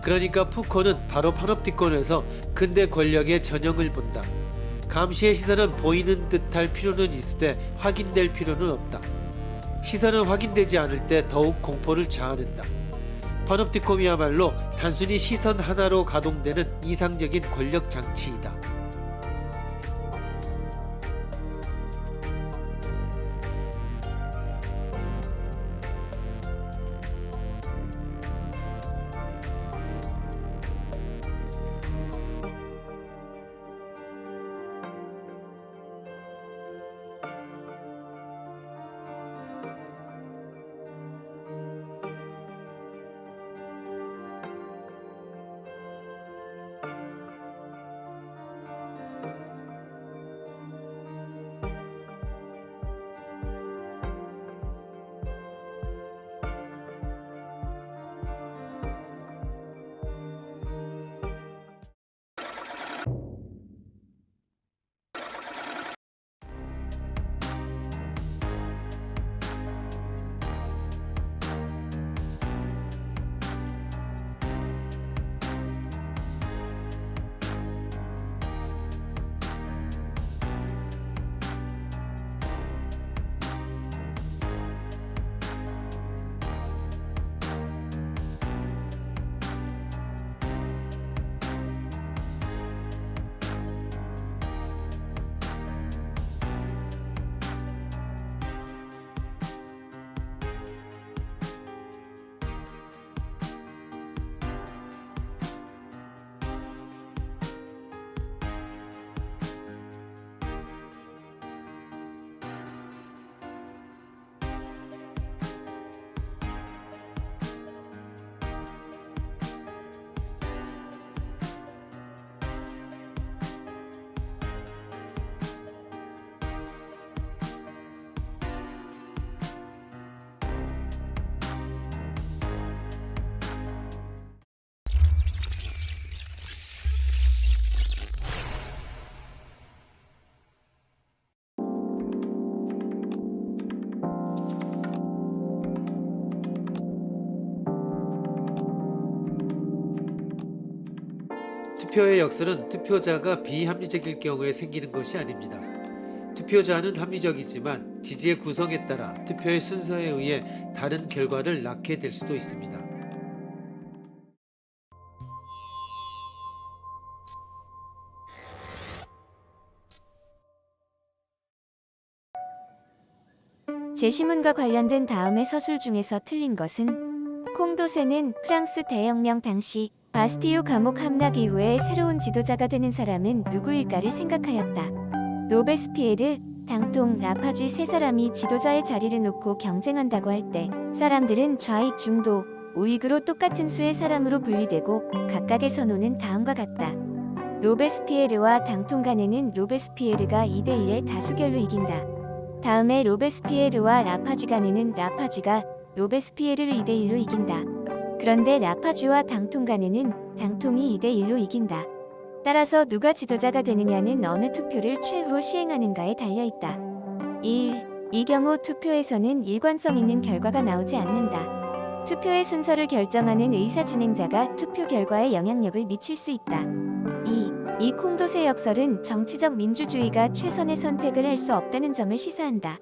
그러니까 푸코는 바로 파놉티콘에서 근대 권력의 전형을 본다. 감시의 시선은 보이는 듯할 필요는 있으되 확인될 필요는 없다. 시선은 확인되지 않을 때 더욱 공포를 자아낸다. 파놉티콤이야말로 단순히 시선 하나로 가동되는 이상적인 권력 장치이다. 투표의 역설은 투표자가 비합리적일 경우에 생기는 것이 아닙니다. 투표자는 합리적이지만 지지의 구성에 따라 투표의 순서에 의해 다른 결과를 낳게 될 수도 있습니다. 제시문과 관련된 다음의 서술 중에서 틀린 것은 콩도세는 프랑스 대혁명 당시 바스티유 감옥 함락 이후에 새로운 지도자가 되는 사람은 누구일까를 생각하였다. 로베스피에르, 당통, 라파쥐 세 사람이 지도자의 자리를 놓고 경쟁한다고 할 때 사람들은 좌익, 중도, 우익으로 똑같은 수의 사람으로 분리되고 각각의 선호는 다음과 같다. 로베스피에르와 당통 간에는 로베스피에르가 2대1의 다수결로 이긴다. 다음에 로베스피에르와 라파쥐 간에는 라파쥐가 로베스피에르를 2대1로 이긴다. 그런데 라파쥐와 당통 간에는 당통이 2대1로 이긴다. 따라서 누가 지도자가 되느냐는 어느 투표를 최후로 시행하는가에 달려있다. 1. 이 경우 투표에서는 일관성 있는 결과가 나오지 않는다. 투표의 순서를 결정하는 의사 진행자가 투표 결과에 영향력을 미칠 수 있다. 2. 이 콩도세 역설은 정치적 민주주의가 최선의 선택을 할 수 없다는 점을 시사한다.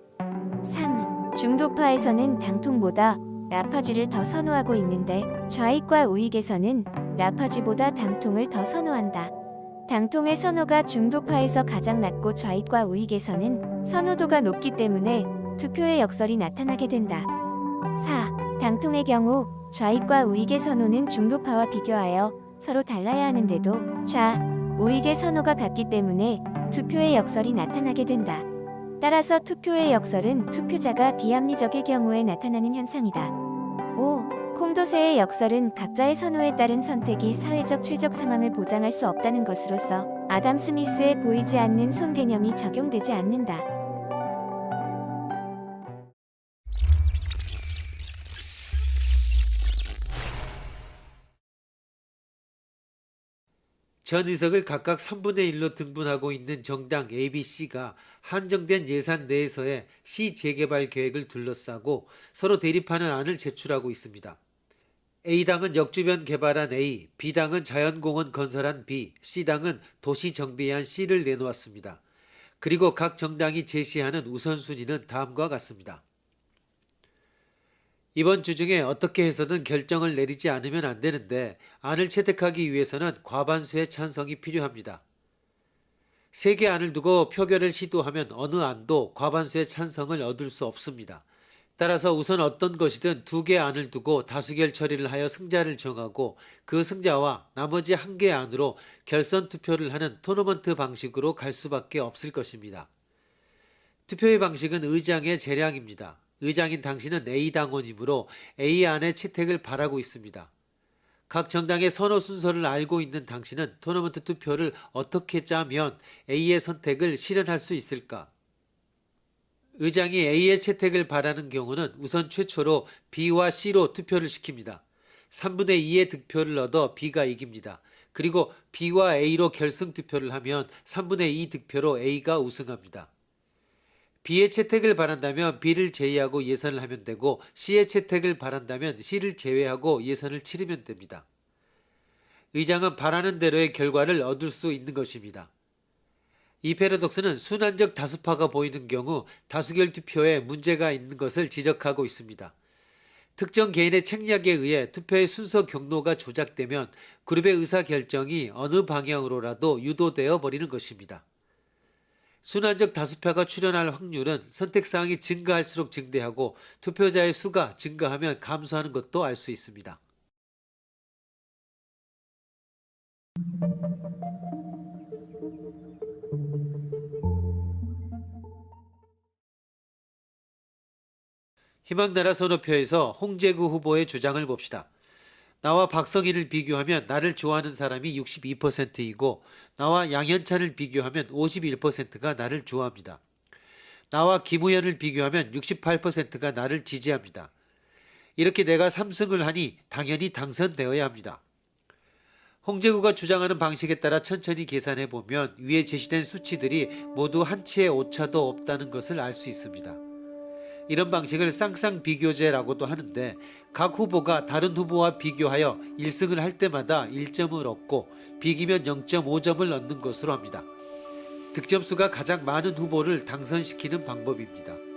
3. 중도파에서는 당통보다 라파쥐를 더 선호하고 있는데 좌익과 우익에서는 라파쥐보다 당통을 더 선호한다. 당통의 선호가 중도파에서 가장 낮고 좌익과 우익에서는 선호도가 높기 때문에 투표의 역설이 나타나게 된다. 4. 당통의 경우 좌익과 우익의 선호는 중도파와 비교하여 서로 달라야 하는데도 우익의 선호가 같기 때문에 투표의 역설이 나타나게 된다. 따라서 투표의 역설은 투표자가 비합리적일 경우에 나타나는 현상이다. 5. 콩도세의 역설은 각자의 선호에 따른 선택이 사회적 최적 상황을 보장할 수 없다는 것으로서 아담 스미스의 보이지 않는 손 개념이 적용되지 않는다. 전 의석을 각각 3분의 1로 등분하고 있는 정당 ABC가 한정된 예산 내에서의 시 재개발 계획을 둘러싸고 서로 대립하는 안을 제출하고 있습니다. A당은 역주변 개발한 A, B당은 자연공원 건설한 B, C당은 도시 정비한 C를 내놓았습니다. 그리고 각 정당이 제시하는 우선순위는 다음과 같습니다. 이번 주 중에 어떻게 해서든 결정을 내리지 않으면 안 되는데 안을 채택하기 위해서는 과반수의 찬성이 필요합니다. 3개 안을 두고 표결을 시도하면 어느 안도 과반수의 찬성을 얻을 수 없습니다. 따라서 우선 어떤 것이든 2개 안을 두고 다수결 처리를 하여 승자를 정하고 그 승자와 나머지 1개 안으로 결선 투표를 하는 토너먼트 방식으로 갈 수밖에 없을 것입니다. 투표의 방식은 의장의 재량입니다. 의장인 당신은 A당원이므로 A안의 채택을 바라고 있습니다. 각 정당의 선호 순서를 알고 있는 당신은 토너먼트 투표를 어떻게 짜면 A의 선택을 실현할 수 있을까? 의장이 A의 채택을 바라는 경우는 우선 최초로 B와 C로 투표를 시킵니다. 3분의 2의 득표를 얻어 B가 이깁니다. 그리고 B와 A로 결승 투표를 하면 3분의 2 득표로 A가 우승합니다. B의 채택을 바란다면 B를 제외하고 예선을 하면 되고 C의 채택을 바란다면 C를 제외하고 예선을 치르면 됩니다. 의장은 바라는 대로의 결과를 얻을 수 있는 것입니다. 이 패러독스는 순환적 다수파가 보이는 경우 다수결 투표에 문제가 있는 것을 지적하고 있습니다. 특정 개인의 책략에 의해 투표의 순서 경로가 조작되면 그룹의 의사결정이 어느 방향으로라도 유도되어 버리는 것입니다. 순환적 다수파가 출현할 확률은 선택사항이 증가할수록 증대하고 투표자의 수가 증가하면 감소하는 것도 알 수 있습니다. 희망나라 선호표에서 홍재구 후보의 주장을 봅시다. 나와 박성희를 비교하면 나를 좋아하는 사람이 62%이고 나와 양현찬을 비교하면 51%가 나를 좋아합니다. 나와 김우현을 비교하면 68%가 나를 지지합니다. 이렇게 내가 3승을 하니 당연히 당선되어야 합니다. 홍재구가 주장하는 방식에 따라 천천히 계산해 보면 위에 제시된 수치들이 모두 한치의 오차도 없다는 것을 알 수 있습니다. 이런 방식을 쌍쌍비교제라고도 하는데 각 후보가 다른 후보와 비교하여 1승을 할 때마다 1점을 얻고 비기면 0.5점을 얻는 것으로 합니다. 득점수가 가장 많은 후보를 당선시키는 방법입니다.